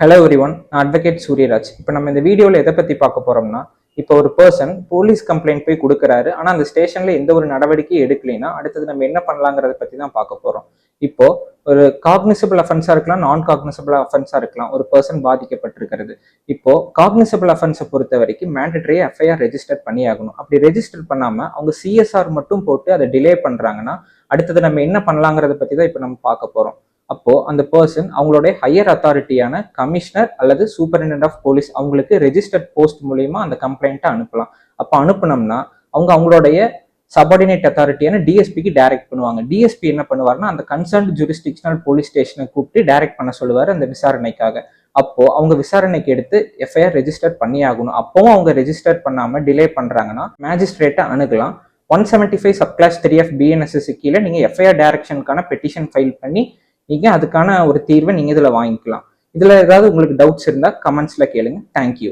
Hello everyone, நான் advocate Suriyaraj. இப்போ நம்ம இந்த வீடியோவில் எதை பற்றி பார்க்க போகிறோம்னா, இப்போ ஒரு பர்சன் போலீஸ் கம்ப்ளைண்ட் போய் கொடுக்குறாரு, ஆனால் அந்த ஸ்டேஷனில் எந்த ஒரு நடவடிக்கையும் எடுக்கலைன்னா அடுத்தது நம்ம என்ன பண்ணலாங்கிறத பற்றி தான் பார்க்க போகிறோம். இப்போ ஒரு காக்னிசபிள் அஃபென்ஸாக இருக்கலாம், நான் காக்னிசபிள் அஃபென்ஸாக இருக்கலாம், ஒரு பர்சன் பாதிக்கப்பட்டிருக்கிறது. இப்போ காக்னிசபிள் அஃபென்ஸை பொறுத்த வரைக்கும் மேண்டட்ரி எஃப்ஐஆர் ரெஜிஸ்டர் பண்ணி ஆகணும். அப்படி ரெஜிஸ்டர் பண்ணாமல் அவங்க சிஎஸ்ஆர் மட்டும் போட்டு அதை டிலே பண்ணுறாங்கன்னா அடுத்தது நம்ம என்ன பண்ணலாங்கிறத பற்றி தான் இப்போ நம்ம பார்க்க போகிறோம். அப்போ அந்த பர்சன் அவங்களுடைய ஹையர் அத்தாரிட்டியான கமிஷனர் அல்லது சூப்பரிண்டென்ட் ஆஃப் போலீஸ் அவங்களுக்கு ரெஜிஸ்டர்ட் போஸ்ட் மூலியமா அந்த கம்ப்ளைண்ட்டை அனுப்பலாம். அப்போ அனுப்புனோம்னா அவங்களுடைய சபார்டினேட் அத்தாரிட்டியான டிஎஸ்பிக்கு டைரக்ட் பண்ணுவாங்க. டிஎஸ்பி என்ன பண்ணுவாருன்னா அந்த கன்சர்ன்ட் ஜூரிஸ்டிக்ஷனல் போலீஸ் ஸ்டேஷனை கூப்பிட்டு டைரக்ட் பண்ண சொல்லுவார் அந்த விசாரணைக்காக. அப்போ அவங்க விசாரணைக்கு எடுத்து எஃப்ஐஆர் ரெஜிஸ்டர் பண்ணி ஆகணும். அப்பவும் அவங்க ரெஜிஸ்டர் பண்ணாம டிலே பண்றாங்கன்னா மேஜிஸ்ட்ரேட்டை அணுகலாம். 175 சப்கிளாஸ் 3 ஆஃப் பிஎன்எஸ்எஸ் கீழே நீங்க எஃப்ஐஆர் டைரக்ஷனுக்கான பெட்டிஷன் ஃபைல் பண்ணி நீங்க அதுக்கான ஒரு தீர்வை நீங்க இதுல வாங்கிக்கலாம். இதுல ஏதாவது உங்களுக்கு டவுட்ஸ் இருந்தா கமெண்ட்ஸ்ல கேளுங்க. தேங்க்யூ.